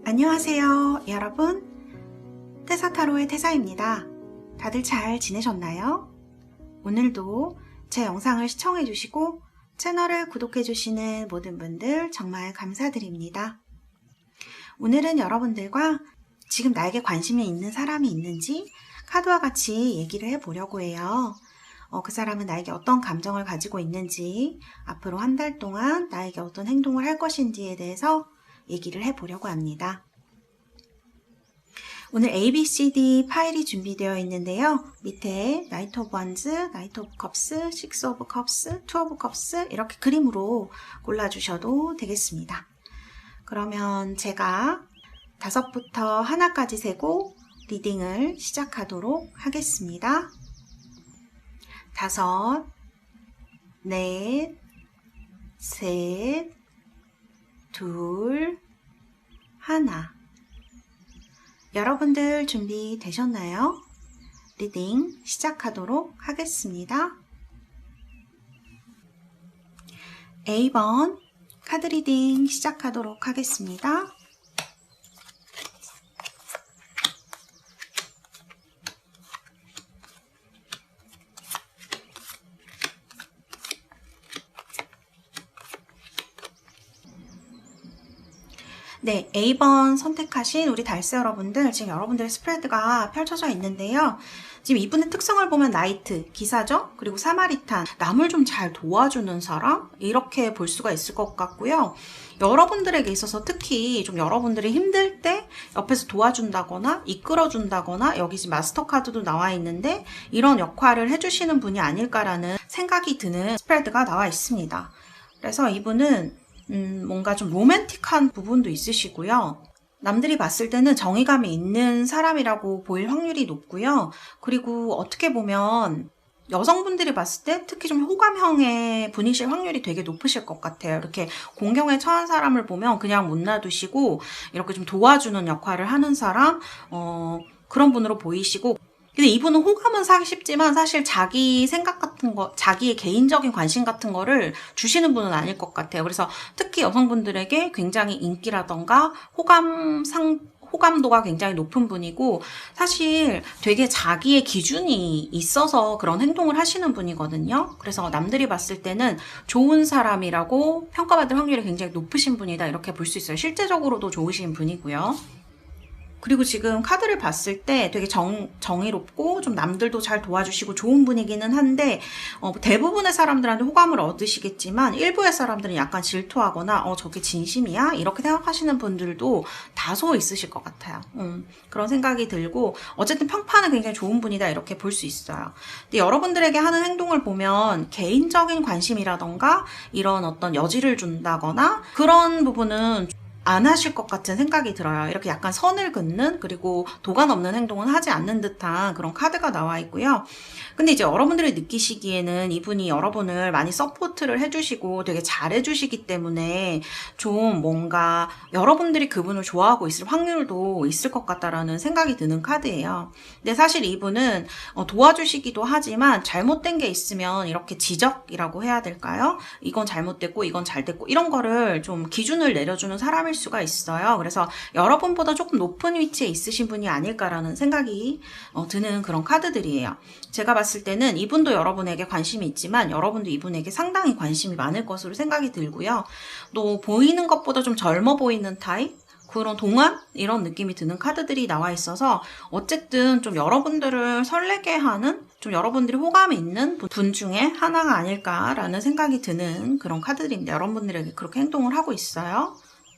안녕하세요, 여러분. 태사타로의 태사입니다. 다들 잘 지내셨나요? 오늘도 제 영상을 시청해주시고 채널을 구독해주시는 모든 분들 정말 감사드립니다. 오늘은 여러분들과 지금 나에게 관심이 있는 사람이 있는지 카드와 같이 얘기를 해보려고 해요. 그 사람은 나에게 어떤 감정을 가지고 있는지, 앞으로 한 달 동안 나에게 어떤 행동을 할 것인지에 대해서 얘기를 해보려고 합니다. 오늘 ABCD 파일이 준비되어 있는데요. 밑에 나이트 오브 원즈, 나이트 오브 컵스, 식스 오브 컵스, 투 오브 컵스 이렇게 그림으로 골라주셔도 되겠습니다. 그러면 제가 5부터 하나까지 세고 리딩을 시작하도록 하겠습니다. 5, 넷, 셋, 둘, 하나. 여러분들 준비되셨나요? 리딩 시작하도록 하겠습니다. A번 카드 리딩 시작하도록 하겠습니다. 네, A번 선택하신 우리 달스 여러분들, 지금 여러분들의 스프레드가 펼쳐져 있는데요. 지금 이분의 특성을 보면 나이트, 기사죠? 그리고 사마리탄, 남을 좀 잘 도와주는 사람? 이렇게 볼 수가 있을 것 같고요. 여러분들에게 있어서 특히 좀 여러분들이 힘들 때 옆에서 도와준다거나 이끌어준다거나, 여기 지금 마스터 카드도 나와 있는데 이런 역할을 해주시는 분이 아닐까라는 생각이 드는 스프레드가 나와 있습니다. 그래서 이분은 뭔가 좀 로맨틱한 부분도 있으시고요. 남들이 봤을 때는 정의감이 있는 사람이라고 보일 확률이 높고요. 그리고 어떻게 보면 여성분들이 봤을 때 특히 좀 호감형의 분이실 확률이 되게 높으실 것 같아요. 이렇게 공경에 처한 사람을 보면 그냥 못 놔두시고 이렇게 좀 도와주는 역할을 하는 사람, 그런 분으로 보이시고, 근데 이분은 호감은 사기 쉽지만 사실 자기 생각 같은 거, 자기의 개인적인 관심 같은 거를 주시는 분은 아닐 것 같아요. 그래서 특히 여성분들에게 굉장히 인기라던가 호감도가 굉장히 높은 분이고, 사실 되게 자기의 기준이 있어서 그런 행동을 하시는 분이거든요. 그래서 남들이 봤을 때는 좋은 사람이라고 평가받을 확률이 굉장히 높으신 분이다, 이렇게 볼 수 있어요. 실제적으로도 좋으신 분이고요. 그리고 지금 카드를 봤을 때 되게 정의롭고 좀 남들도 잘 도와주시고 좋은 분이기는 한데, 대부분의 사람들한테 호감을 얻으시겠지만 일부의 사람들은 약간 질투하거나 저게 진심이야? 이렇게 생각하시는 분들도 다소 있으실 것 같아요. 그런 생각이 들고, 어쨌든 평판은 굉장히 좋은 분이다, 이렇게 볼 수 있어요. 근데 여러분들에게 하는 행동을 보면 개인적인 관심이라던가 이런 어떤 여지를 준다거나 그런 부분은 안 하실 것 같은 생각이 들어요. 이렇게 약간 선을 긋는, 그리고 도가 넘는 행동은 하지 않는 듯한 그런 카드가 나와 있고요. 근데 이제 여러분들이 느끼시기에는 이분이 여러분을 많이 서포트를 해주시고 되게 잘해주시기 때문에 좀 뭔가 여러분들이 그분을 좋아하고 있을 확률도 있을 것 같다라는 생각이 드는 카드예요. 근데 사실 이분은 도와주시기도 하지만 잘못된 게 있으면 이렇게 지적이라고 해야 될까요? 이건 잘못됐고 이건 잘됐고 이런 거를 좀 기준을 내려주는 사람일 수가 있어요. 그래서 여러분보다 조금 높은 위치에 있으신 분이 아닐까라는 생각이 드는 그런 카드들이에요. 제가 봤을 때는 이분도 여러분에게 관심이 있지만 여러분도 이분에게 상당히 관심이 많을 것으로 생각이 들고요. 또 보이는 것보다 좀 젊어 보이는 타입? 그런 동안 이런 느낌이 드는 카드들이 나와 있어서 어쨌든 좀 여러분들을 설레게 하는, 좀 여러분들이 호감이 있는 분 중에 하나가 아닐까라는 생각이 드는 그런 카드들인데, 여러분들에게 그렇게 행동을 하고 있어요.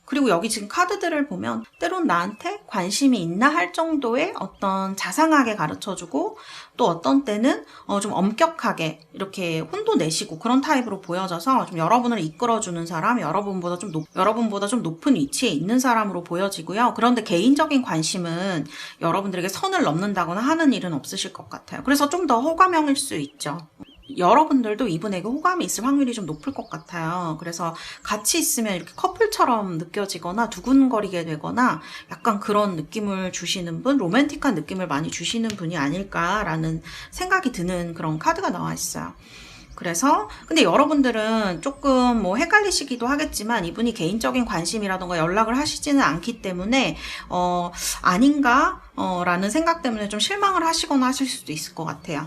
그리고 여기 지금 카드들을 보면 때론 나한테 관심이 있나 할 정도의 어떤 자상하게 가르쳐주고, 또 어떤 때는 좀 엄격하게 이렇게 혼도 내시고 그런 타입으로 보여져서 좀 여러분을 이끌어주는 사람, 여러분보다 좀 높은 위치에 있는 사람으로 보여지고요. 그런데 개인적인 관심은 여러분들에게 선을 넘는다거나 하는 일은 없으실 것 같아요. 그래서 좀 더 호감형일 수 있죠. 여러분들도 이분에게 호감이 있을 확률이 좀 높을 것 같아요. 그래서 같이 있으면 이렇게 커플처럼 느껴지거나 두근거리게 되거나 약간 그런 느낌을 주시는 분, 로맨틱한 느낌을 많이 주시는 분이 아닐까라는 생각이 드는 그런 카드가 나와 있어요. 그래서 근데 여러분들은 조금 뭐 헷갈리시기도 하겠지만 이분이 개인적인 관심이라던가 연락을 하시지는 않기 때문에 아닌가 라는 생각 때문에 좀 실망을 하시거나 하실 수도 있을 것 같아요.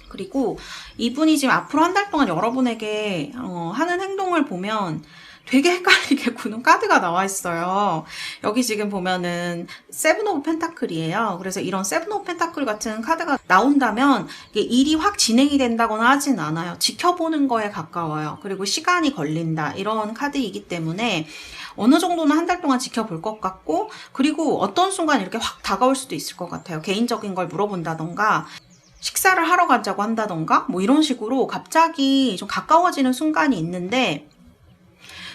그리고 이분이 지금 앞으로 한 달 동안 여러분에게 하는 행동을 보면 되게 헷갈리게 구는 카드가 나와 있어요. 여기 지금 보면은 세븐 오브 펜타클이에요. 그래서 이런 세븐 오브 펜타클 같은 카드가 나온다면 이게 일이 확 진행이 된다거나 하진 않아요. 지켜보는 거에 가까워요. 그리고 시간이 걸린다 이런 카드이기 때문에 어느 정도는 한 달 동안 지켜볼 것 같고, 그리고 어떤 순간 이렇게 확 다가올 수도 있을 것 같아요. 개인적인 걸 물어본다던가 식사를 하러 가자고 한다던가 뭐 이런 식으로 갑자기 좀 가까워지는 순간이 있는데,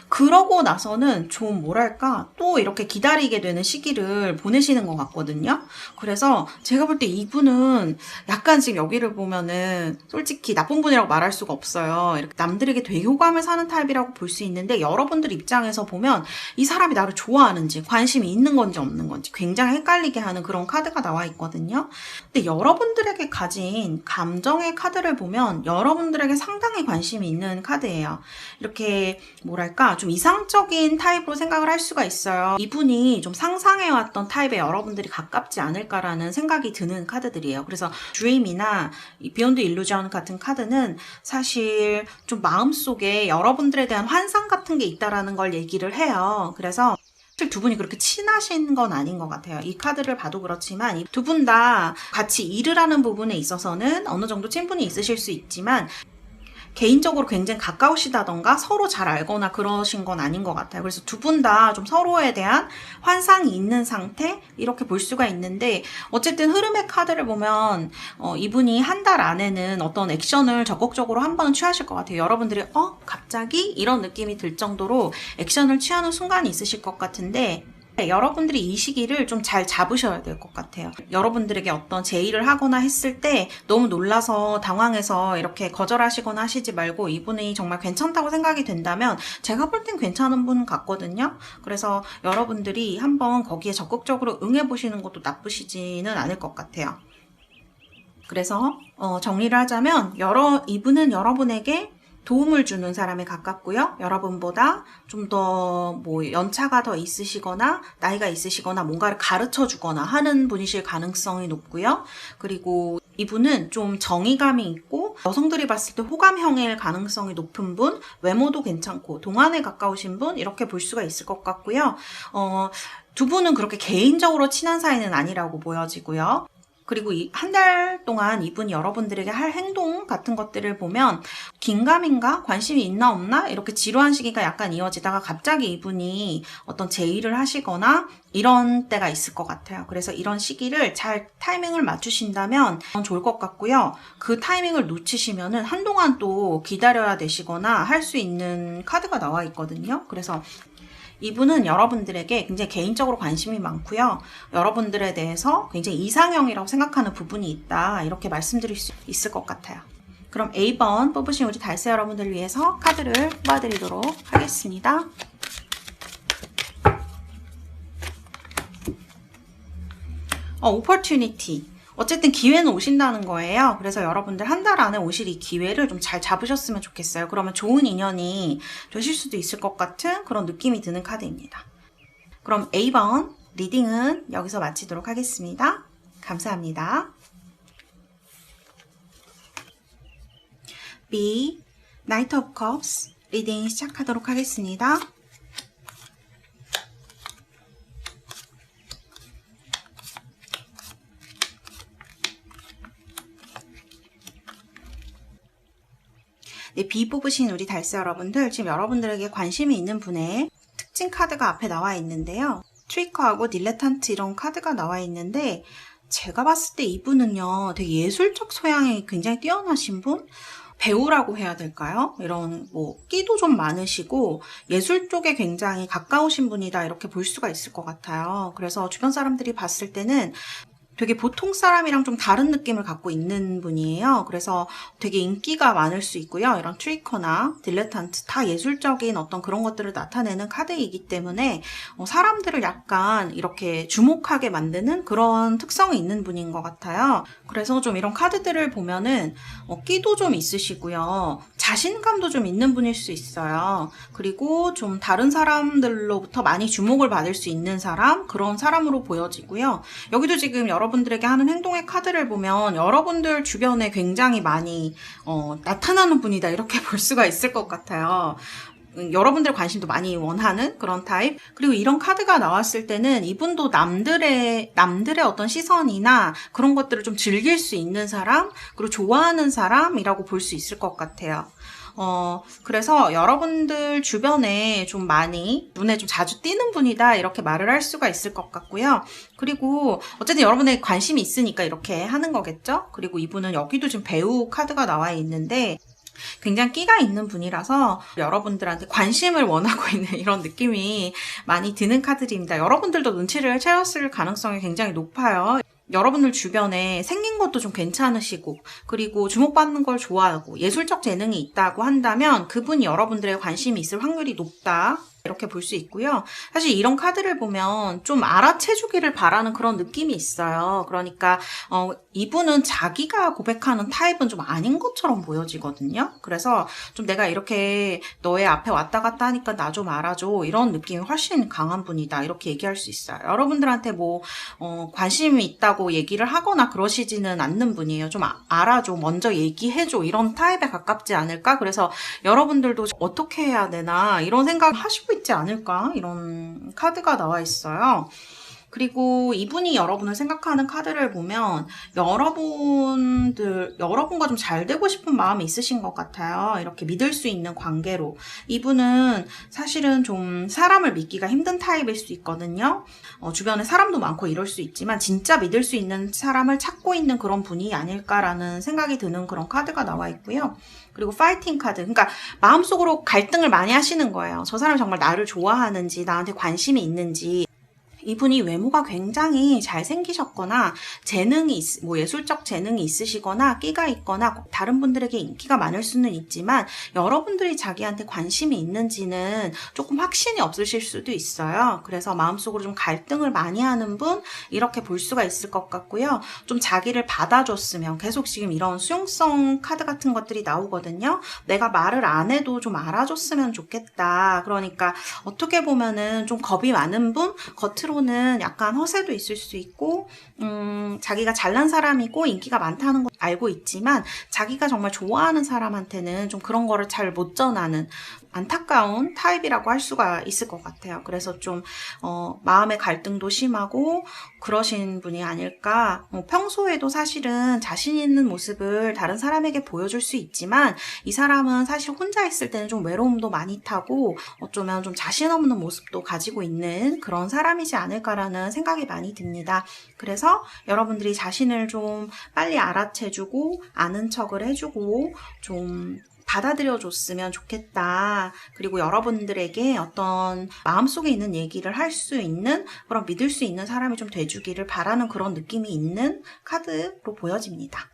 그러고 나서는 좀 뭐랄까 또 이렇게 기다리게 되는 시기를 보내시는 것 같거든요. 그래서 제가 볼 때 이분은 약간 지금 여기를 보면은 솔직히 나쁜 분이라고 말할 수가 없어요. 이렇게 남들에게 되게 호감을 사는 타입이라고 볼 수 있는데, 여러분들 입장에서 보면 이 사람이 나를 좋아하는지 관심이 있는 건지 없는 건지 굉장히 헷갈리게 하는 그런 카드가 나와 있거든요. 근데 여러분들에게 가진 감정의 카드를 보면 여러분들에게 상당히 관심이 있는 카드예요. 이렇게 뭐랄까 좀 이상적인 타입으로 생각을 할 수가 있어요. 이분이 좀 상상해왔던 타입에 여러분들이 가깝지 않을까라는 생각이 드는 카드들이에요. 그래서 드림이나 비욘드 일루전 같은 카드는 사실 좀 마음속에 여러분들에 대한 환상 같은 게 있다라는 걸 얘기를 해요. 그래서 사실 두 분이 그렇게 친하신 건 아닌 것 같아요. 이 카드를 봐도 그렇지만 두 분 다 같이 일을 하는 부분에 있어서는 어느 정도 친분이 있으실 수 있지만 개인적으로 굉장히 가까우시다던가 서로 잘 알거나 그러신 건 아닌 것 같아요. 그래서 두 분 다 좀 서로에 대한 환상이 있는 상태 이렇게 볼 수가 있는데, 어쨌든 흐름의 카드를 보면 이분이 한 달 안에는 어떤 액션을 적극적으로 한 번은 취하실 것 같아요. 여러분들이 갑자기 이런 느낌이 들 정도로 액션을 취하는 순간이 있으실 것 같은데, 여러분들이 이 시기를 좀 잘 잡으셔야 될 것 같아요. 여러분들에게 어떤 제의를 하거나 했을 때 너무 놀라서 당황해서 이렇게 거절하시거나 하시지 말고, 이분이 정말 괜찮다고 생각이 된다면 제가 볼 땐 괜찮은 분 같거든요. 그래서 여러분들이 한번 거기에 적극적으로 응해보시는 것도 나쁘시지는 않을 것 같아요. 그래서 정리를 하자면 이분은 여러분에게 도움을 주는 사람에 가깝고요. 여러분보다 좀 더 뭐 연차가 더 있으시거나 나이가 있으시거나 뭔가를 가르쳐 주거나 하는 분이실 가능성이 높고요. 그리고 이분은 좀 정의감이 있고 여성들이 봤을 때 호감형일 가능성이 높은 분, 외모도 괜찮고 동안에 가까우신 분, 이렇게 볼 수가 있을 것 같고요. 두 분은 그렇게 개인적으로 친한 사이는 아니라고 보여지고요. 그리고 한 달 동안 이분이 여러분들에게 할 행동 같은 것들을 보면 긴가민가 관심이 있나 없나 이렇게 지루한 시기가 약간 이어지다가 갑자기 이분이 어떤 제의를 하시거나 이런 때가 있을 것 같아요. 그래서 이런 시기를 잘 타이밍을 맞추신다면 좋을 것 같고요. 그 타이밍을 놓치시면은 한동안 또 기다려야 되시거나 할 수 있는 카드가 나와 있거든요. 그래서 이분은 여러분들에게 굉장히 개인적으로 관심이 많고요. 여러분들에 대해서 굉장히 이상형이라고 생각하는 부분이 있다, 이렇게 말씀드릴 수 있을 것 같아요. 그럼 A번 뽑으신 우리 달세 여러분들을 위해서 카드를 뽑아드리도록 하겠습니다. opportunity. 어쨌든 기회는 오신다는 거예요. 그래서 여러분들 한 달 안에 오실 이 기회를 좀 잘 잡으셨으면 좋겠어요. 그러면 좋은 인연이 되실 수도 있을 것 같은 그런 느낌이 드는 카드입니다. 그럼 A번 리딩은 여기서 마치도록 하겠습니다. 감사합니다. B, Knight of Cups 리딩 시작하도록 하겠습니다. 네, B 뽑으신 우리 달세 여러분들, 지금 여러분들에게 관심이 있는 분의 특징 카드가 앞에 나와 있는데요. 트리커하고 딜레탄트 이런 카드가 나와 있는데, 제가 봤을 때 이분은요, 되게 예술적 소양이 굉장히 뛰어나신 분? 배우라고 해야 될까요? 이런 끼도 좀 많으시고 예술 쪽에 굉장히 가까우신 분이다, 이렇게 볼 수가 있을 것 같아요. 그래서 주변 사람들이 봤을 때는 되게 보통 사람이랑 좀 다른 느낌을 갖고 있는 분이에요. 그래서 되게 인기가 많을 수 있고요. 이런 트리커나 딜레탄트 다 예술적인 어떤 그런 것들을 나타내는 카드이기 때문에 사람들을 약간 이렇게 주목하게 만드는 그런 특성이 있는 분인 것 같아요. 그래서 좀 이런 카드들을 보면은 끼도 좀 있으시고요. 자신감도 좀 있는 분일 수 있어요. 그리고 좀 다른 사람들로부터 많이 주목을 받을 수 있는 사람, 그런 사람으로 보여지고요. 여기도 지금 여러분들에게 하는 행동의 카드를 보면 여러분들 주변에 굉장히 많이 나타나는 분이다, 이렇게 볼 수가 있을 것 같아요. 여러분들 관심도 많이 원하는 그런 타입. 그리고 이런 카드가 나왔을 때는 이분도 남들의 어떤 시선이나 그런 것들을 좀 즐길 수 있는 사람, 그리고 좋아하는 사람이라고 볼 수 있을 것 같아요. 그래서 여러분들 주변에 좀 많이 눈에 좀 자주 띄는 분이다, 이렇게 말을 할 수가 있을 것 같고요. 그리고 어쨌든 여러분의 관심이 있으니까 이렇게 하는 거겠죠? 그리고 이분은 여기도 지금 배우 카드가 나와 있는데 굉장히 끼가 있는 분이라서 여러분들한테 관심을 원하고 있는 이런 느낌이 많이 드는 카드입니다. 여러분들도 눈치를 채웠을 가능성이 굉장히 높아요. 여러분들 주변에 생긴 것도 좀 괜찮으시고, 그리고 주목받는 걸 좋아하고 예술적 재능이 있다고 한다면 그분이 여러분들의 관심이 있을 확률이 높다, 이렇게 볼 수 있고요. 사실 이런 카드를 보면 좀 알아채주기를 바라는 그런 느낌이 있어요. 그러니까 이분은 자기가 고백하는 타입은 좀 아닌 것처럼 보여지거든요. 그래서 좀 내가 이렇게 너의 앞에 왔다 갔다 하니까 나 좀 알아줘, 이런 느낌이 훨씬 강한 분이다, 이렇게 얘기할 수 있어요. 여러분들한테 뭐 관심이 있다고 얘기를 하거나 그러시지는 않는 분이에요. 좀 알아줘, 먼저 얘기해줘, 이런 타입에 가깝지 않을까? 그래서 여러분들도 어떻게 해야 되나, 이런 생각 하시고 있지 않을까, 이런 카드가 나와 있어요. 그리고 이분이 여러분을 생각하는 카드를 보면 여러분과 좀 잘 되고 싶은 마음이 있으신 것 같아요. 이렇게 믿을 수 있는 관계로. 이분은 사실은 좀 사람을 믿기가 힘든 타입일 수 있거든요. 주변에 사람도 많고 이럴 수 있지만 진짜 믿을 수 있는 사람을 찾고 있는 그런 분이 아닐까라는 생각이 드는 그런 카드가 나와 있고요. 그리고 파이팅 카드. 그러니까 마음속으로 갈등을 많이 하시는 거예요. 저 사람이 정말 나를 좋아하는지, 나한테 관심이 있는지. 이분이 외모가 굉장히 잘생기셨거나 뭐 예술적 재능이 있으시거나 끼가 있거나 다른 분들에게 인기가 많을 수는 있지만 여러분들이 자기한테 관심이 있는지는 조금 확신이 없으실 수도 있어요. 그래서 마음속으로 좀 갈등을 많이 하는 분, 이렇게 볼 수가 있을 것 같고요. 좀 자기를 받아줬으면, 계속 지금 이런 수용성 카드 같은 것들이 나오거든요. 내가 말을 안 해도 좀 알아줬으면 좋겠다. 그러니까 어떻게 보면은 좀 겁이 많은 분, 겉으로는 약간 허세도 있을 수 있고 자기가 잘난 사람이고 인기가 많다는 걸 알고 있지만 자기가 정말 좋아하는 사람한테는 좀 그런 거를 잘 못 전하는 안타까운 타입이라고 할 수가 있을 것 같아요. 그래서 좀 마음의 갈등도 심하고 그러신 분이 아닐까. 평소에도 사실은 자신 있는 모습을 다른 사람에게 보여줄 수 있지만 이 사람은 사실 혼자 있을 때는 좀 외로움도 많이 타고 어쩌면 좀 자신 없는 모습도 가지고 있는 그런 사람이지 않을까라는 생각이 많이 듭니다. 그래서 여러분들이 자신을 좀 빨리 알아채주고 아는 척을 해주고 좀 받아들여줬으면 좋겠다. 그리고 여러분들에게 어떤 마음속에 있는 얘기를 할 수 있는, 그런 믿을 수 있는 사람이 좀 돼주기를 바라는 그런 느낌이 있는 카드로 보여집니다.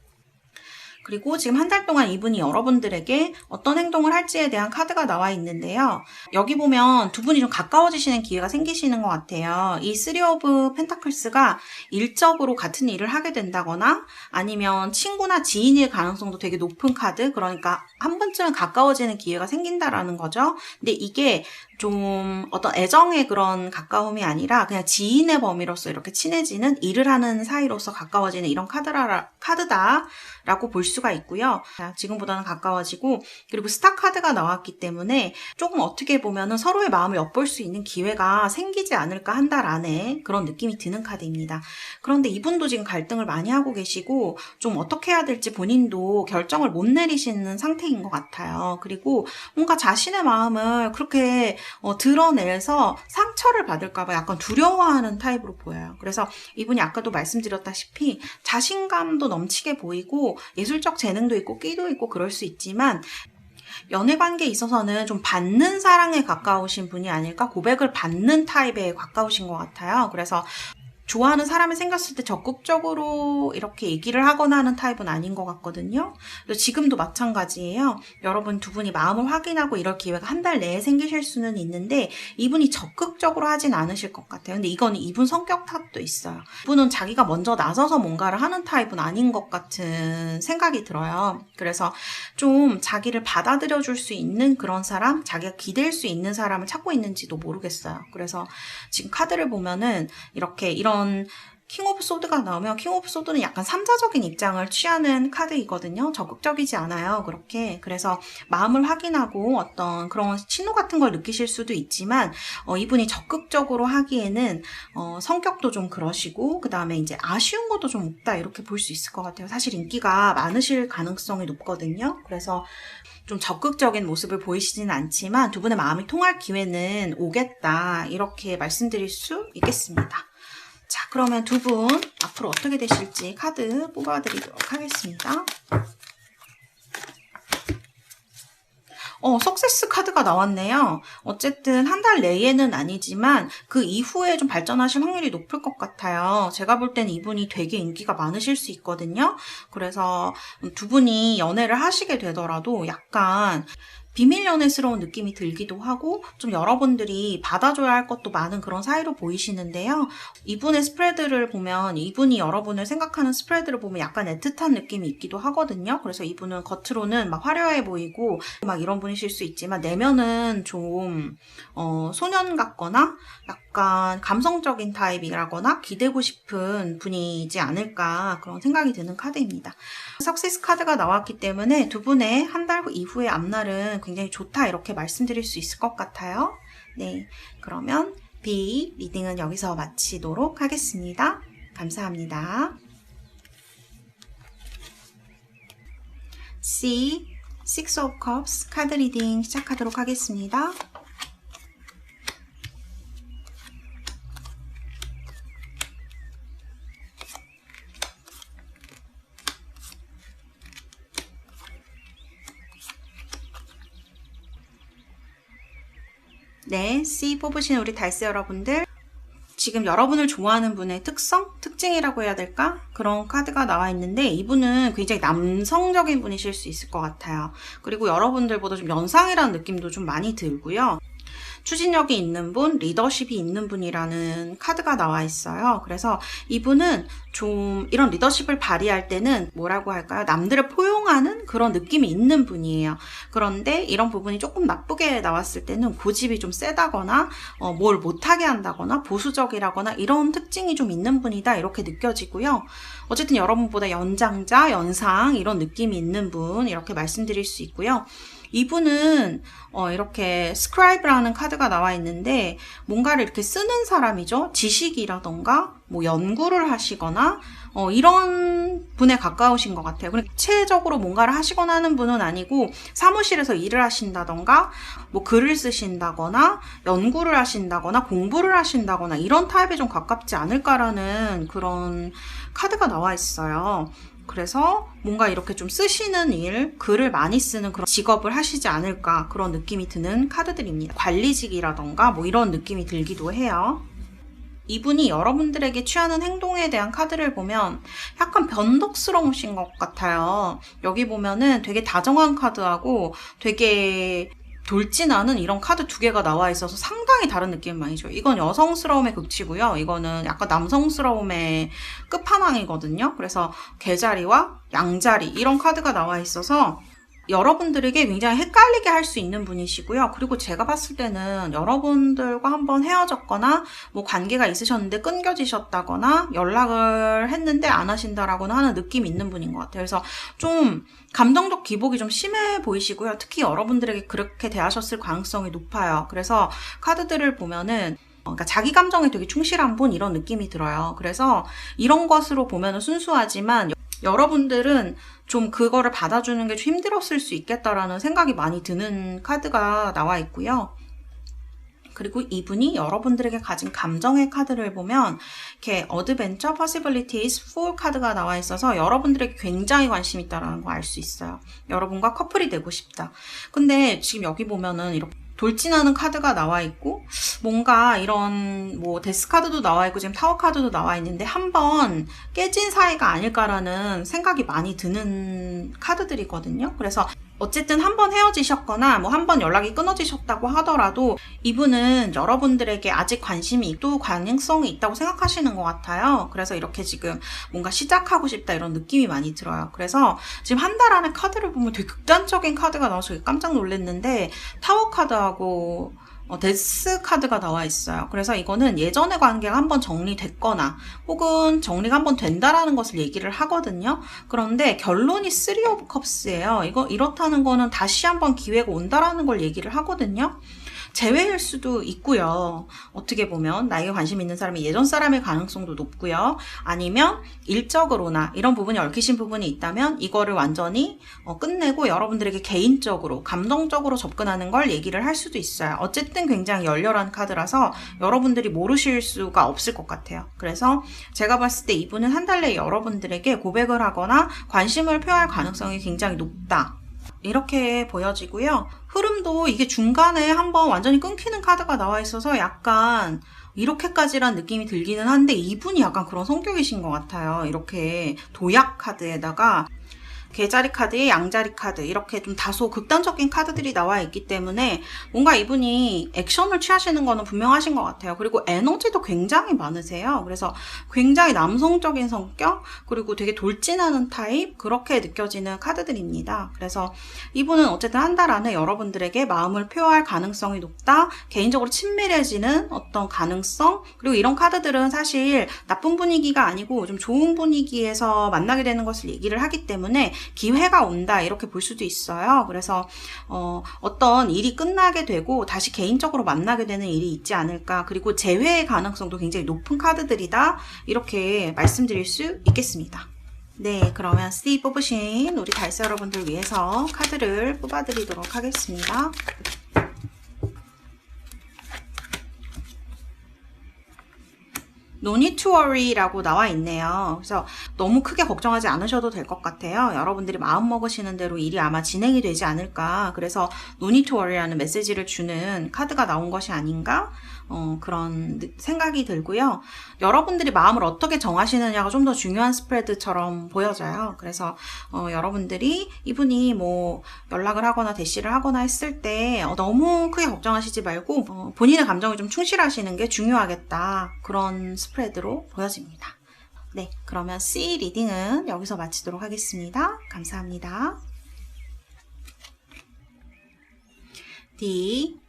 그리고 지금 한 달 동안 이분이 여러분들에게 어떤 행동을 할지에 대한 카드가 나와 있는데요. 여기 보면 두 분이 좀 가까워지시는 기회가 생기시는 것 같아요. 이 3 오브 펜타클스가 일적으로 같은 일을 하게 된다거나 아니면 친구나 지인일 가능성도 되게 높은 카드, 그러니까 한 번쯤은 가까워지는 기회가 생긴다라는 거죠. 근데 이게 좀 어떤 애정의 그런 가까움이 아니라 그냥 지인의 범위로서 이렇게 친해지는, 일을 하는 사이로서 가까워지는 이런 카드다라고 볼 수가 있고요. 지금보다는 가까워지고, 그리고 스타 카드가 나왔기 때문에 조금 어떻게 보면은 서로의 마음을 엿볼 수 있는 기회가 생기지 않을까, 한 달 안에, 그런 느낌이 드는 카드입니다. 그런데 이분도 지금 갈등을 많이 하고 계시고 좀 어떻게 해야 될지 본인도 결정을 못 내리시는 상태인 것 같아요. 그리고 뭔가 자신의 마음을 그렇게 드러내서 상처를 받을까봐 약간 두려워하는 타입으로 보여요. 그래서 이분이 아까도 말씀드렸다시피 자신감도 넘치게 보이고 예술적 재능도 있고 끼도 있고 그럴 수 있지만 연애관계에 있어서는 좀 받는 사랑에 가까우신 분이 아닐까, 고백을 받는 타입에 가까우신 것 같아요. 그래서 좋아하는 사람이 생겼을 때 적극적으로 이렇게 얘기를 하거나 하는 타입은 아닌 것 같거든요. 지금도 마찬가지예요. 여러분 두 분이 마음을 확인하고 이럴 기회가 한 달 내에 생기실 수는 있는데 이분이 적극적으로 하진 않으실 것 같아요. 근데 이건 이분 성격 탓도 있어요. 이분은 자기가 먼저 나서서 뭔가를 하는 타입은 아닌 것 같은 생각이 들어요. 그래서 좀 자기를 받아들여 줄 수 있는 그런 사람, 자기가 기댈 수 있는 사람을 찾고 있는지도 모르겠어요. 그래서 지금 카드를 보면은 이런 킹 오브 소드가 나오면 킹 오브 소드는 약간 삼자적인 입장을 취하는 카드이거든요. 적극적이지 않아요. 그렇게. 그래서 마음을 확인하고 어떤 그런 신호 같은 걸 느끼실 수도 있지만 이분이 적극적으로 하기에는 성격도 좀 그러시고 그 다음에 이제 아쉬운 것도 좀 없다 이렇게 볼 수 있을 것 같아요. 사실 인기가 많으실 가능성이 높거든요. 그래서 좀 적극적인 모습을 보이시진 않지만 두 분의 마음이 통할 기회는 오겠다 이렇게 말씀드릴 수 있겠습니다. 자, 그러면 두 분 앞으로 어떻게 되실지 카드 뽑아드리도록 하겠습니다. 석세스 카드가 나왔네요. 어쨌든 한 달 내에는 아니지만 그 이후에 좀 발전하실 확률이 높을 것 같아요. 제가 볼 때는 이분이 되게 인기가 많으실 수 있거든요. 그래서 두 분이 연애를 하시게 되더라도 약간 비밀 연애스러운 느낌이 들기도 하고 좀 여러분들이 받아줘야 할 것도 많은 그런 사이로 보이시는데요. 이분의 스프레드를 보면 이분이 여러분을 생각하는 스프레드를 보면 약간 애틋한 느낌이 있기도 하거든요. 그래서 이분은 겉으로는 막 화려해 보이고 막 이런 분이실 수 있지만 내면은 좀 소년 같거나 약간 감성적인 타입이라거나 기대고 싶은 분이지 않을까 그런 생각이 드는 카드입니다. 석세스 카드가 나왔기 때문에 두 분의 한 달 이후의 앞날은 굉장히 좋다 이렇게 말씀드릴 수 있을 것 같아요. 네, 그러면 B 리딩은 여기서 마치도록 하겠습니다. 감사합니다. C Six of Cups 카드 리딩 시작하도록 하겠습니다. 네, C 뽑으신 우리 달스 여러분들, 지금 여러분을 좋아하는 분의 특징이라고 해야 될까? 그런 카드가 나와 있는데 이분은 굉장히 남성적인 분이실 수 있을 것 같아요. 그리고 여러분들보다 좀 연상이라는 느낌도 좀 많이 들고요. 추진력이 있는 분, 리더십이 있는 분이라는 카드가 나와 있어요. 그래서 이분은 좀 이런 리더십을 발휘할 때는 뭐라고 할까요? 남들을 포용하는 그런 느낌이 있는 분이에요. 그런데 이런 부분이 조금 나쁘게 나왔을 때는 고집이 좀 세다거나 뭘 못하게 한다거나 보수적이라거나 이런 특징이 좀 있는 분이다 이렇게 느껴지고요. 어쨌든 여러분보다 연장자, 연상 이런 느낌이 있는 분 이렇게 말씀드릴 수 있고요. 이분은 이렇게 스크라이브라는 카드가 나와 있는데 뭔가를 이렇게 쓰는 사람이죠. 지식이라던가 뭐 연구를 하시거나 이런 분에 가까우신 것 같아요. 그러니까 구체적으로 뭔가를 하시거나 하는 분은 아니고 사무실에서 일을 하신다던가 뭐 글을 쓰신다거나 연구를 하신다거나 공부를 하신다거나 이런 타입에 좀 가깝지 않을까라는 그런 카드가 나와 있어요. 그래서 뭔가 이렇게 좀 쓰시는 일, 글을 많이 쓰는 그런 직업을 하시지 않을까 그런 느낌이 드는 카드들입니다. 관리직이라던가 뭐 이런 느낌이 들기도 해요. 이분이 여러분들에게 취하는 행동에 대한 카드를 보면 약간 변덕스러우신 것 같아요. 여기 보면은 되게 다정한 카드하고 되게 돌진하는 이런 카드 두 개가 나와 있어서 상당히 다른 느낌이 많이 줘요. 이건 여성스러움의 극치고요. 이거는 약간 남성스러움의 끝판왕이거든요. 그래서 개자리와 양자리 이런 카드가 나와 있어서 여러분들에게 굉장히 헷갈리게 할 수 있는 분이시고요. 그리고 제가 봤을 때는 여러분들과 한번 헤어졌거나 뭐 관계가 있으셨는데 끊겨지셨다거나 연락을 했는데 안 하신다라거나 하는 느낌이 있는 분인 것 같아요. 그래서 좀 감정적 기복이 좀 심해 보이시고요. 특히 여러분들에게 그렇게 대하셨을 가능성이 높아요. 그래서 카드들을 보면은 그러니까 자기 감정에 되게 충실한 분 이런 느낌이 들어요. 그래서 이런 것으로 보면은 순수하지만 여러분들은 좀 그거를 받아주는 게 좀 힘들었을 수 있겠다라는 생각이 많이 드는 카드가 나와 있고요. 그리고 이분이 여러분들에게 가진 감정의 카드를 보면 이렇게 어드벤처, possibilities, fool 카드가 나와 있어서 여러분들에게 굉장히 관심 있다라는 거 알 수 있어요. 여러분과 커플이 되고 싶다. 근데 지금 여기 보면은 이렇게 돌진하는 카드가 나와 있고, 뭔가 이런 뭐 데스 카드도 나와 있고 지금 타워 카드도 나와 있는데 한번 깨진 사이가 아닐까라는 생각이 많이 드는 카드들이거든요. 그래서 어쨌든 한번 헤어지셨거나 뭐 한번 연락이 끊어지셨다고 하더라도 이분은 여러분들에게 아직 관심이 있고 가능성이 있다고 생각하시는 것 같아요. 그래서 이렇게 지금 뭔가 시작하고 싶다 이런 느낌이 많이 들어요. 그래서 지금 한 달 안에 카드를 보면 되게 극단적인 카드가 나와서 깜짝 놀랐는데 타워 카드하고 데스 카드가 나와 있어요. 그래서 이거는 예전의 관계가 한번 정리됐거나 혹은 정리가 한번 된다라는 것을 얘기를 하거든요. 그런데 결론이 3 오브 컵스예요. 이렇다는 거는 다시 한번 기회가 온다라는 걸 얘기를 하거든요. 재회일 수도 있고요. 어떻게 보면 나에게 관심 있는 사람이 예전 사람일 가능성도 높고요. 아니면 일적으로나 이런 부분이 얽히신 부분이 있다면 이거를 완전히 끝내고 여러분들에게 개인적으로 감정적으로 접근하는 걸 얘기를 할 수도 있어요. 어쨌든 굉장히 열렬한 카드라서 여러분들이 모르실 수가 없을 것 같아요. 그래서 제가 봤을 때 이분은 한 달 내에 여러분들에게 고백을 하거나 관심을 표할 가능성이 굉장히 높다. 이렇게 보여지고요. 흐름도 이게 중간에 한번 완전히 끊기는 카드가 나와 있어서 약간 이렇게까지란 느낌이 들기는 한데 이분이 약간 그런 성격이신 것 같아요. 이렇게 도약 카드에다가 개자리 카드에 양자리 카드 이렇게 좀 다소 극단적인 카드들이 나와 있기 때문에 뭔가 이분이 액션을 취하시는 거는 분명하신 것 같아요. 그리고 에너지도 굉장히 많으세요. 그래서 굉장히 남성적인 성격 그리고 되게 돌진하는 타입 그렇게 느껴지는 카드들입니다. 그래서 이분은 어쨌든 한 달 안에 여러분들에게 마음을 표할 가능성이 높다. 개인적으로 친밀해지는 어떤 가능성 그리고 이런 카드들은 사실 나쁜 분위기가 아니고 좀 좋은 분위기에서 만나게 되는 것을 얘기를 하기 때문에 기회가 온다 이렇게 볼 수도 있어요. 그래서 어떤 일이 끝나게 되고 다시 개인적으로 만나게 되는 일이 있지 않을까. 그리고 재회의 가능성도 굉장히 높은 카드들이다 이렇게 말씀드릴 수 있겠습니다. 네, 그러면 C 뽑으신 우리 달세 여러분들 위해서 카드를 뽑아드리도록 하겠습니다. No need to worry라고 나와 있네요. 그래서 너무 크게 걱정하지 않으셔도 될 것 같아요. 여러분들이 마음 먹으시는 대로 일이 아마 진행이 되지 않을까. 그래서 No need to worry라는 메시지를 주는 카드가 나온 것이 아닌가 그런 생각이 들고요. 여러분들이 마음을 어떻게 정하시느냐가 좀 더 중요한 스프레드처럼 보여져요. 그래서 여러분들이 이분이 뭐 연락을 하거나 대시를 하거나 했을 때 너무 크게 걱정하시지 말고 본인의 감정을 좀 충실하시는 게 중요하겠다. 그런 스프레드로 보여집니다. 네, 그러면 C 리딩은 여기서 마치도록 하겠습니다. 감사합니다. D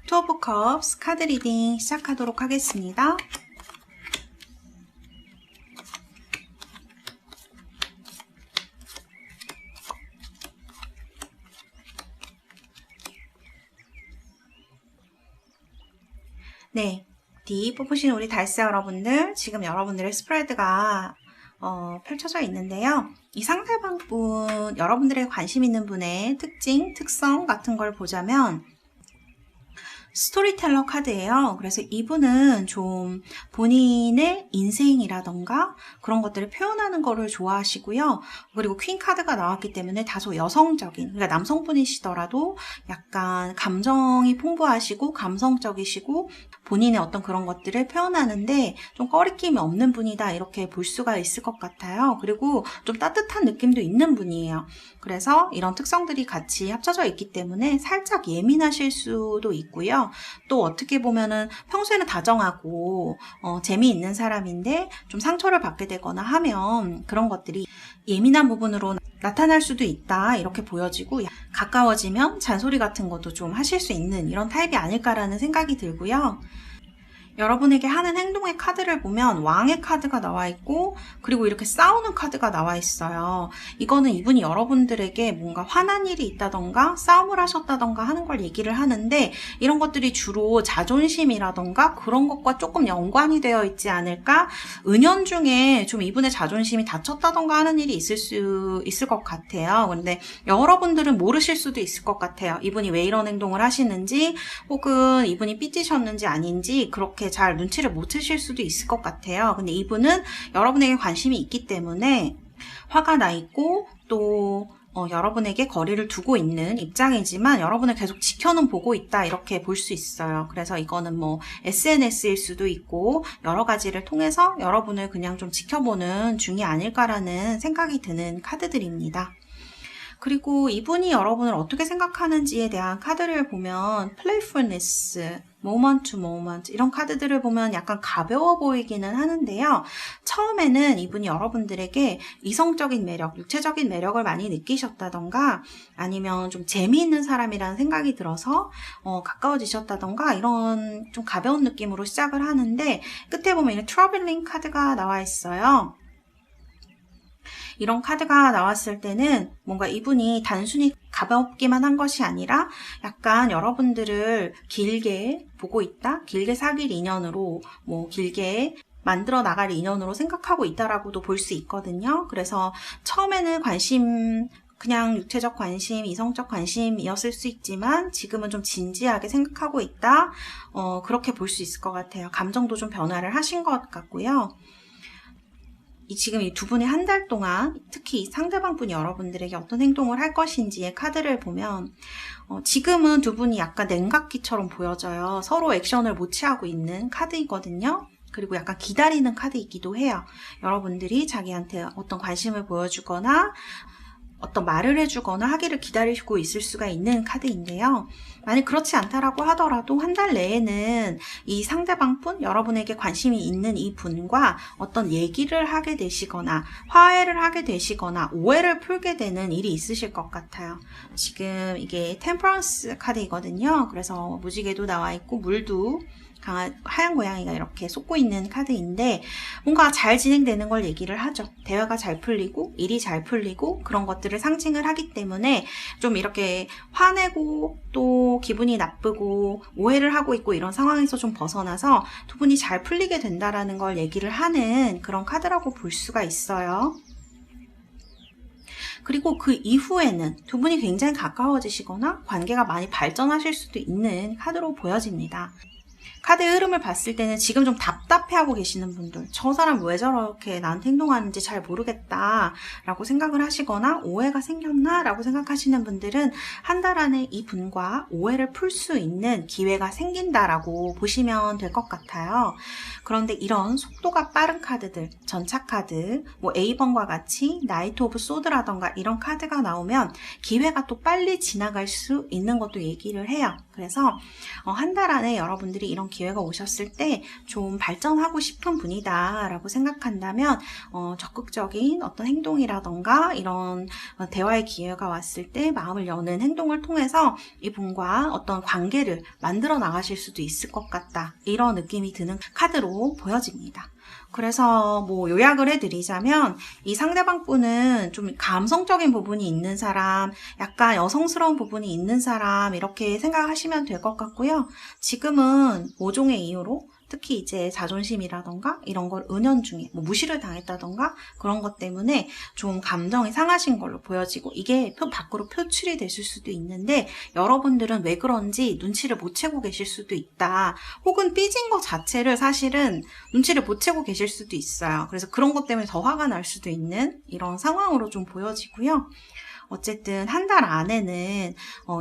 투 오브 컵스 카드 리딩 시작하도록 하겠습니다. 네, D 뽑으신 우리 달세 여러분들, 지금 여러분들의 스프레드가 펼쳐져 있는데요. 이 상대방분, 여러분들의 관심 있는 분의 특징, 특성 같은 걸 보자면 스토리텔러 카드예요. 그래서 이분은 좀 본인의 인생이라던가 그런 것들을 표현하는 거를 좋아하시고요. 그리고 퀸 카드가 나왔기 때문에 다소 여성적인, 그러니까 남성분이시더라도 약간 감정이 풍부하시고 감성적이시고 본인의 어떤 그런 것들을 표현하는데 좀 꺼리낌이 없는 분이다 이렇게 볼 수가 있을 것 같아요. 그리고 좀 따뜻한 느낌도 있는 분이에요. 그래서 이런 특성들이 같이 합쳐져 있기 때문에 살짝 예민하실 수도 있고요. 또 어떻게 보면은 평소에는 다정하고 재미있는 사람인데 좀 상처를 받게 되거나 하면 그런 것들이 예민한 부분으로 나타날 수도 있다 이렇게 보여지고 가까워지면 잔소리 같은 것도 좀 하실 수 있는 이런 타입이 아닐까라는 생각이 들고요. 여러분에게 하는 행동의 카드를 보면 왕의 카드가 나와 있고 그리고 이렇게 싸우는 카드가 나와 있어요. 이거는 이분이 여러분들에게 뭔가 화난 일이 있다던가 싸움을 하셨다던가 하는 걸 얘기를 하는데 이런 것들이 주로 자존심이라던가 그런 것과 조금 연관이 되어 있지 않을까? 은연중에 좀 이분의 자존심이 다쳤다던가 하는 일이 있을 수 있을 것 같아요. 그런데 여러분들은 모르실 수도 있을 것 같아요. 이분이 왜 이런 행동을 하시는지 혹은 이분이 삐지셨는지 아닌지 그렇게 잘 눈치를 못 채실 수도 있을 것 같아요. 근데 이분은 여러분에게 관심이 있기 때문에 화가 나 있고 또 여러분에게 거리를 두고 있는 입장이지만 여러분을 계속 지켜는 보고 있다 이렇게 볼 수 있어요. 그래서 이거는 뭐 SNS일 수도 있고 여러 가지를 통해서 여러분을 그냥 좀 지켜보는 중이 아닐까라는 생각이 드는 카드들입니다. 그리고 이분이 여러분을 어떻게 생각하는지에 대한 카드를 보면 playfulness, moment to moment 이런 카드들을 보면 약간 가벼워 보이기는 하는데요. 처음에는 이분이 여러분들에게 이성적인 매력, 육체적인 매력을 많이 느끼셨다던가 아니면 좀 재미있는 사람이라는 생각이 들어서 가까워지셨다던가 이런 좀 가벼운 느낌으로 시작을 하는데 끝에 보면 이 트러블링 카드가 나와 있어요. 이런 카드가 나왔을 때는 뭔가 이분이 단순히 가볍기만 한 것이 아니라 약간 여러분들을 길게 보고 있다, 길게 사귈 인연으로, 뭐 길게 만들어 나갈 인연으로 생각하고 있다라고도 볼 수 있거든요. 그래서 처음에는 관심, 그냥 육체적 관심, 이성적 관심이었을 수 있지만 지금은 좀 진지하게 생각하고 있다. 그렇게 볼 수 있을 것 같아요. 감정도 좀 변화를 하신 것 같고요. 지금 이 두 분이 한 달 동안 특히 이 상대방 분이 여러분들에게 어떤 행동을 할 것인지의 카드를 보면 지금은 두 분이 약간 냉각기처럼 보여져요. 서로 액션을 못 취하고 있는 카드이거든요. 그리고 약간 기다리는 카드이기도 해요. 여러분들이 자기한테 어떤 관심을 보여주거나 어떤 말을 해주거나 하기를 기다리고 있을 수가 있는 카드인데요. 만약 그렇지 않다라고 하더라도 한 달 내에는 이 상대방 분, 여러분에게 관심이 있는 이 분과 어떤 얘기를 하게 되시거나 화해를 하게 되시거나 오해를 풀게 되는 일이 있으실 것 같아요. 지금 이게 템퍼런스 카드이거든요. 그래서 무지개도 나와 있고 물도 하얀 고양이가 이렇게 쏟고 있는 카드인데 뭔가 잘 진행되는 걸 얘기를 하죠. 대화가 잘 풀리고 일이 잘 풀리고 그런 것들을 상징을 하기 때문에 좀 이렇게 화내고 또 기분이 나쁘고 오해를 하고 있고 이런 상황에서 좀 벗어나서 두 분이 잘 풀리게 된다라는 걸 얘기를 하는 그런 카드라고 볼 수가 있어요. 그리고 그 이후에는 두 분이 굉장히 가까워지시거나 관계가 많이 발전하실 수도 있는 카드로 보여집니다. 카드의 흐름을 봤을 때는 지금 좀 답답해하고 계시는 분들, 저 사람 왜 저렇게 나한테 행동하는지 잘 모르겠다 라고 생각을 하시거나 오해가 생겼나 라고 생각하시는 분들은 한 달 안에 이 분과 오해를 풀 수 있는 기회가 생긴다라고 보시면 될 것 같아요. 그런데 이런 속도가 빠른 카드들, 전차 카드, 뭐 A번과 같이 나이트 오브 소드라던가 이런 카드가 나오면 기회가 또 빨리 지나갈 수 있는 것도 얘기를 해요. 그래서 한 달 안에 여러분들이 이런 기회가 오셨을 때 좀 발전하고 싶은 분이다 라고 생각한다면 적극적인 어떤 행동이라던가 이런 대화의 기회가 왔을 때 마음을 여는 행동을 통해서 이분과 어떤 관계를 만들어 나가실 수도 있을 것 같다, 이런 느낌이 드는 카드로 보여집니다. 그래서 뭐 요약을 해드리자면 이 상대방 분은 좀 감성적인 부분이 있는 사람, 약간 여성스러운 부분이 있는 사람 이렇게 생각하시면 될 것 같고요. 지금은 모종의 이유로 특히 이제 자존심이라던가 이런 걸 은연중에 뭐 무시를 당했다던가 그런 것 때문에 좀 감정이 상하신 걸로 보여지고 이게 밖으로 표출이 되실 수도 있는데 여러분들은 왜 그런지 눈치를 못 채고 계실 수도 있다. 혹은 삐진 것 자체를 사실은 눈치를 못 채고 계실 수도 있어요. 그래서 그런 것 때문에 더 화가 날 수도 있는 이런 상황으로 좀 보여지고요. 어쨌든 한 달 안에는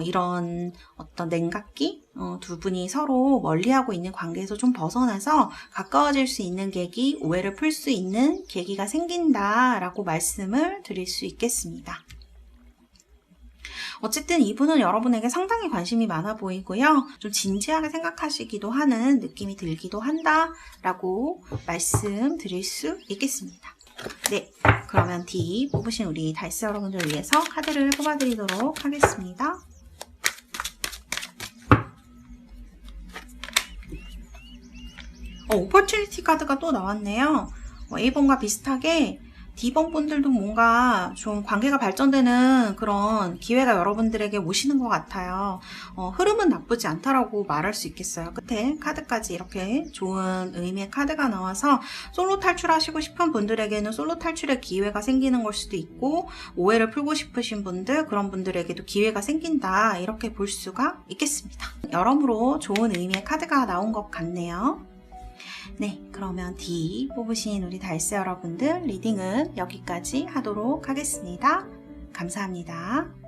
이런 어떤 냉각기, 두 분이 서로 멀리하고 있는 관계에서 좀 벗어나서 가까워질 수 있는 계기, 오해를 풀 수 있는 계기가 생긴다라고 말씀을 드릴 수 있겠습니다. 어쨌든 이분은 여러분에게 상당히 관심이 많아 보이고요. 좀 진지하게 생각하시기도 하는 느낌이 들기도 한다라고 말씀드릴 수 있겠습니다. 네, 그러면 D 뽑으신 우리 달스 여러분들을 위해서 카드를 뽑아드리도록 하겠습니다. 오퍼튜니티 카드가 또 나왔네요. A번과 비슷하게 D번 분들도 뭔가 좀 관계가 발전되는 그런 기회가 여러분들에게 오시는 것 같아요. 흐름은 나쁘지 않다라고 말할 수 있겠어요. 끝에 카드까지 이렇게 좋은 의미의 카드가 나와서 솔로 탈출하시고 싶은 분들에게는 솔로 탈출의 기회가 생기는 걸 수도 있고 오해를 풀고 싶으신 분들, 그런 분들에게도 기회가 생긴다, 이렇게 볼 수가 있겠습니다. 여러모로 좋은 의미의 카드가 나온 것 같네요. 네, 그러면 D 뽑으신 우리 달스 여러분들 리딩은 여기까지 하도록 하겠습니다. 감사합니다.